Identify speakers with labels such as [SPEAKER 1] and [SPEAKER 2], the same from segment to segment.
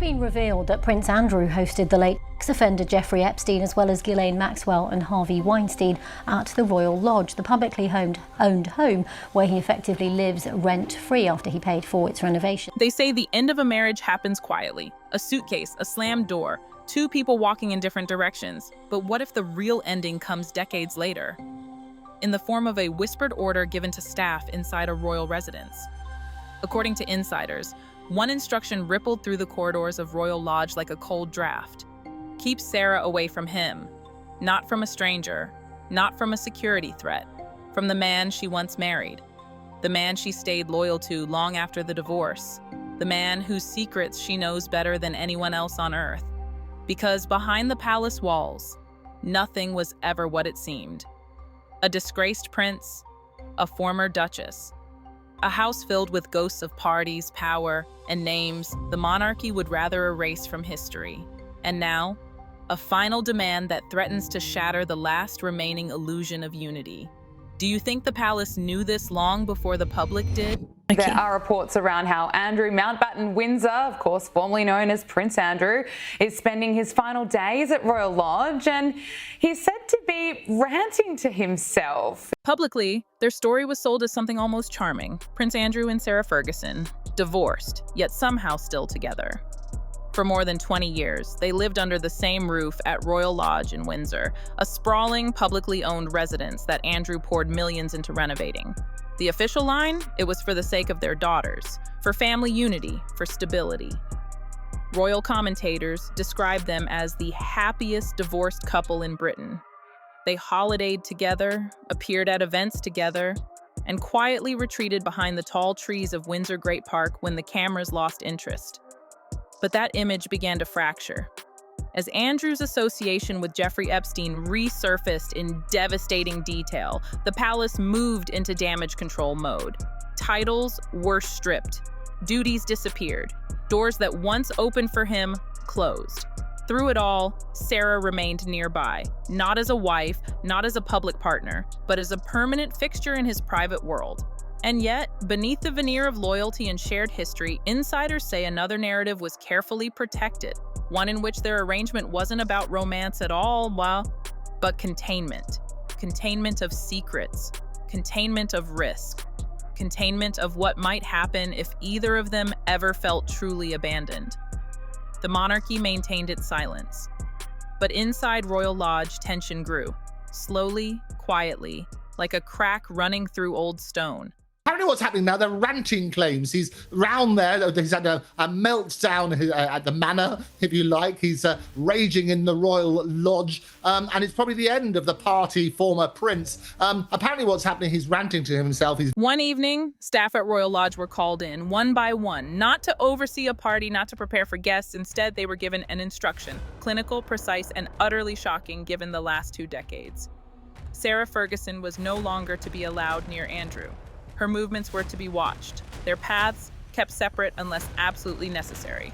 [SPEAKER 1] been revealed that Prince Andrew hosted the late ex-offender Jeffrey Epstein as well as Ghislaine Maxwell and Harvey Weinstein at the Royal Lodge, the publicly owned home where he effectively lives rent-free after he paid for its renovation.
[SPEAKER 2] They say the end of a marriage happens quietly. A suitcase, a slammed door, two people walking in different directions. But what if the real ending comes decades later? In the form of a whispered order given to staff inside a royal residence. According to insiders, one instruction rippled through the corridors of Royal Lodge like a cold draft. Keep Sarah away from him. Not from a stranger, not from a security threat, from the man she once married, the man she stayed loyal to long after the divorce, the man whose secrets she knows better than anyone else on earth. Because behind the palace walls, nothing was ever what it seemed. A disgraced prince, a former duchess, a house filled with ghosts of parties, power, and names the monarchy would rather erase from history. And now, a final demand that threatens to shatter the last remaining illusion of unity. Do you think the palace knew this long before the public did?
[SPEAKER 3] There are reports around how Andrew Mountbatten Windsor, of course formerly known as Prince Andrew, is spending his final days at Royal Lodge, and he's said to be ranting to himself.
[SPEAKER 2] Publicly, their story was sold as something almost charming. Prince Andrew and Sarah Ferguson, divorced, yet somehow still together. For more than 20 years, they lived under the same roof at Royal Lodge in Windsor, a sprawling, publicly owned residence that Andrew poured millions into renovating. The official line? It was for the sake of their daughters, for family unity, for stability. Royal commentators described them as the happiest divorced couple in Britain. They holidayed together, appeared at events together, and quietly retreated behind the tall trees of Windsor Great Park when the cameras lost interest. But that image began to fracture. As Andrew's association with Jeffrey Epstein resurfaced in devastating detail, the palace moved into damage control mode. Titles were stripped. Duties disappeared. Doors that once opened for him closed. Through it all, Sarah remained nearby, not as a wife, not as a public partner, but as a permanent fixture in his private world. And yet, beneath the veneer of loyalty and shared history, insiders say another narrative was carefully protected, one in which their arrangement wasn't about romance at all, but containment. Containment of secrets, containment of risk, containment of what might happen if either of them ever felt truly abandoned. The monarchy maintained its silence. But inside Royal Lodge, tension grew, slowly, quietly, like a crack running through old stone.
[SPEAKER 4] Apparently what's happening now, they're ranting claims. He's round there, he's had a meltdown at the manor, if you like. He's raging in the Royal Lodge, and it's probably the end of the party former prince. Apparently what's happening, he's ranting to himself.
[SPEAKER 2] One evening, staff at Royal Lodge were called in, one by one, not to oversee a party, not to prepare for guests. Instead, they were given an instruction, clinical, precise, and utterly shocking given the last 2 decades. Sarah Ferguson was no longer to be allowed near Andrew. Her movements were to be watched, their paths kept separate unless absolutely necessary.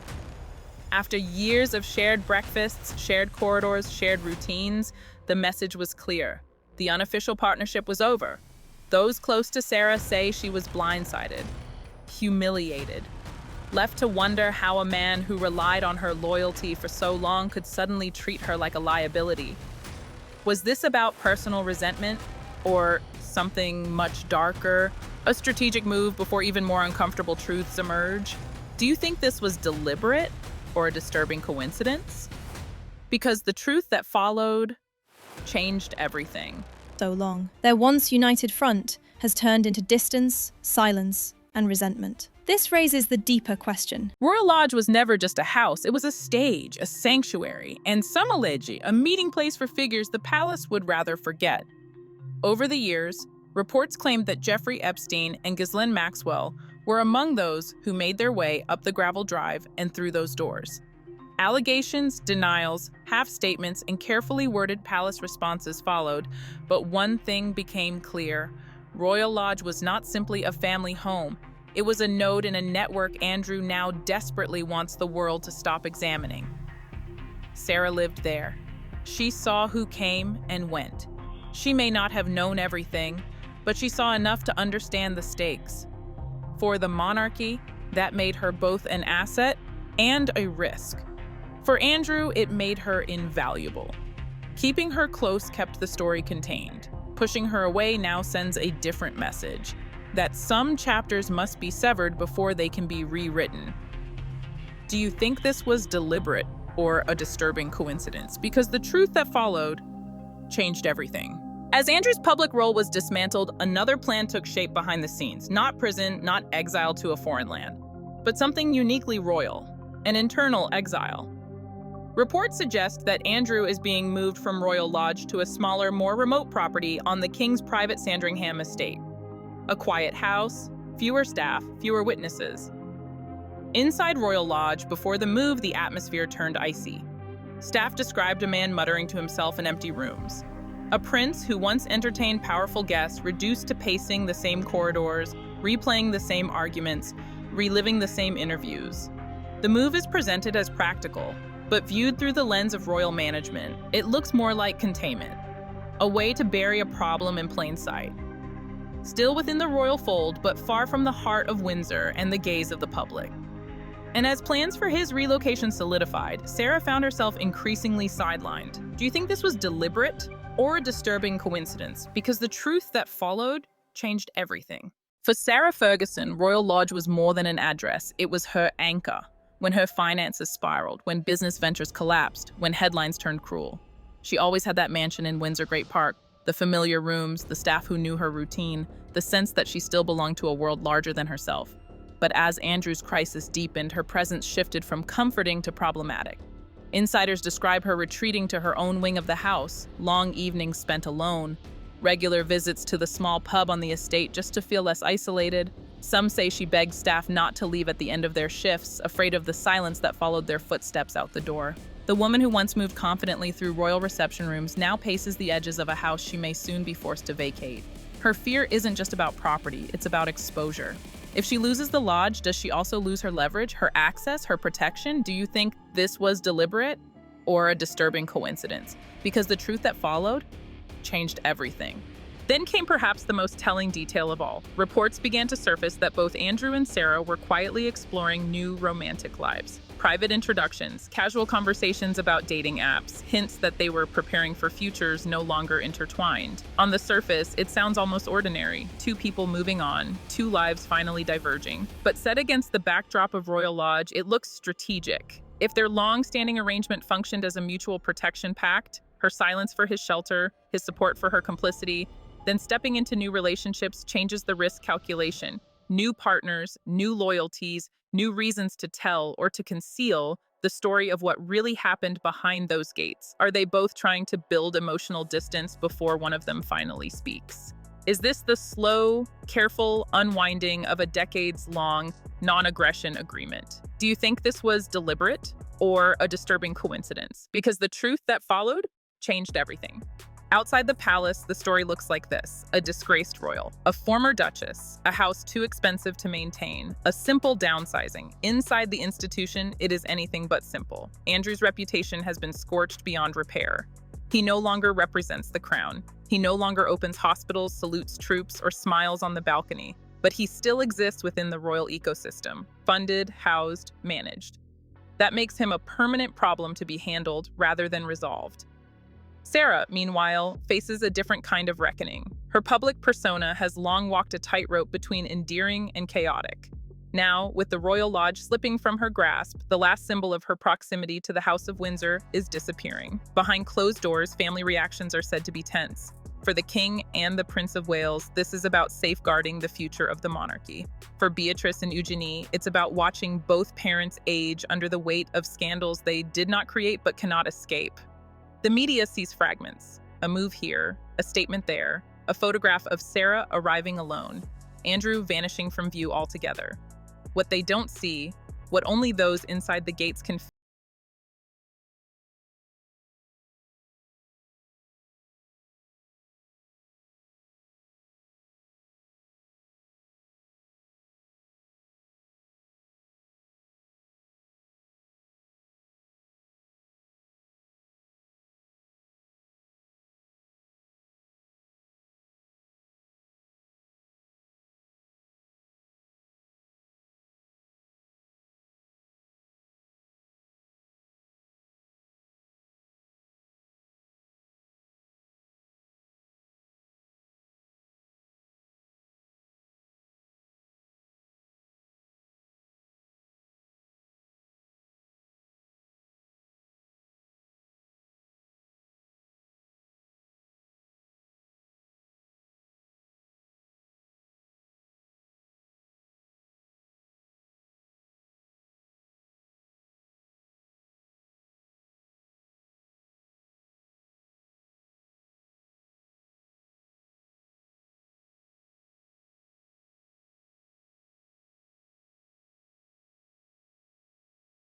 [SPEAKER 2] After years of shared breakfasts, shared corridors, shared routines, the message was clear. The unofficial partnership was over. Those close to Sarah say she was blindsided, humiliated, left to wonder how a man who relied on her loyalty for so long could suddenly treat her like a liability. Was this about personal resentment, or something much darker, a strategic move before even more uncomfortable truths emerge? Do you think this was deliberate or a disturbing coincidence? Because the truth that followed changed everything.
[SPEAKER 5] So long. Their once united front has turned into distance, silence, and resentment. This raises the deeper question.
[SPEAKER 2] Royal Lodge was never just a house, it was a stage, a sanctuary, and some allege a meeting place for figures the palace would rather forget. Over the years, reports claimed that Jeffrey Epstein and Ghislaine Maxwell were among those who made their way up the gravel drive and through those doors. Allegations, denials, half-statements, and carefully worded palace responses followed, but one thing became clear. Royal Lodge was not simply a family home. It was a node in a network Andrew now desperately wants the world to stop examining. Sarah lived there. She saw who came and went. She may not have known everything, but she saw enough to understand the stakes. For the monarchy, that made her both an asset and a risk. For Andrew, it made her invaluable. Keeping her close kept the story contained. Pushing her away now sends a different message, that some chapters must be severed before they can be rewritten. Do you think this was deliberate or a disturbing coincidence? Because the truth that followed changed everything. As Andrew's public role was dismantled, another plan took shape behind the scenes. Not prison, not exile to a foreign land, but something uniquely royal, an internal exile. Reports suggest that Andrew is being moved from Royal Lodge to a smaller, more remote property on the King's private Sandringham estate. A quiet house, fewer staff, fewer witnesses. Inside Royal Lodge, before the move, the atmosphere turned icy. Staff described a man muttering to himself in empty rooms. A prince who once entertained powerful guests reduced to pacing the same corridors, replaying the same arguments, reliving the same interviews. The move is presented as practical, but viewed through the lens of royal management, it looks more like containment, a way to bury a problem in plain sight. Still within the royal fold, but far from the heart of Windsor and the gaze of the public. And as plans for his relocation solidified, Sarah found herself increasingly sidelined. Do you think this was deliberate or a disturbing coincidence? Because the truth that followed changed everything. For Sarah Ferguson, Royal Lodge was more than an address. It was her anchor. When her finances spiraled, when business ventures collapsed, when headlines turned cruel. She always had that mansion in Windsor Great Park, the familiar rooms, the staff who knew her routine, the sense that she still belonged to a world larger than herself. But as Andrew's crisis deepened, her presence shifted from comforting to problematic. Insiders describe her retreating to her own wing of the house, long evenings spent alone, regular visits to the small pub on the estate just to feel less isolated. Some say she begged staff not to leave at the end of their shifts, afraid of the silence that followed their footsteps out the door. The woman who once moved confidently through royal reception rooms now paces the edges of a house she may soon be forced to vacate. Her fear isn't just about property, it's about exposure. If she loses the lodge, does she also lose her leverage, her access, her protection? Do you think this was deliberate or a disturbing coincidence? Because the truth that followed changed everything. Then came perhaps the most telling detail of all. Reports began to surface that both Andrew and Sarah were quietly exploring new romantic lives. Private introductions, casual conversations about dating apps, hints that they were preparing for futures no longer intertwined. On the surface, it sounds almost ordinary. Two people moving on, two lives finally diverging. But set against the backdrop of Royal Lodge, it looks strategic. If their long-standing arrangement functioned as a mutual protection pact, her silence for his shelter, his support for her complicity, then stepping into new relationships changes the risk calculation. New partners, new loyalties, new reasons to tell or to conceal the story of what really happened behind those gates. Are they both trying to build emotional distance before one of them finally speaks? Is this the slow, careful unwinding of a decades-long non-aggression agreement? Do you think this was deliberate or a disturbing coincidence? Because the truth that followed changed everything. Outside the palace, the story looks like this: a disgraced royal, a former duchess, a house too expensive to maintain, a simple downsizing. Inside the institution, it is anything but simple. Andrew's reputation has been scorched beyond repair. He no longer represents the crown. He no longer opens hospitals, salutes troops, or smiles on the balcony. But he still exists within the royal ecosystem, funded, housed, managed. That makes him a permanent problem to be handled rather than resolved. Sarah, meanwhile, faces a different kind of reckoning. Her public persona has long walked a tightrope between endearing and chaotic. Now, with the Royal Lodge slipping from her grasp, the last symbol of her proximity to the House of Windsor is disappearing. Behind closed doors, family reactions are said to be tense. For the King and the Prince of Wales, this is about safeguarding the future of the monarchy. For Beatrice and Eugenie, it's about watching both parents age under the weight of scandals they did not create but cannot escape. The media sees fragments, a move here, a statement there, a photograph of Sarah arriving alone, Andrew vanishing from view altogether. What they don't see, what only those inside the gates can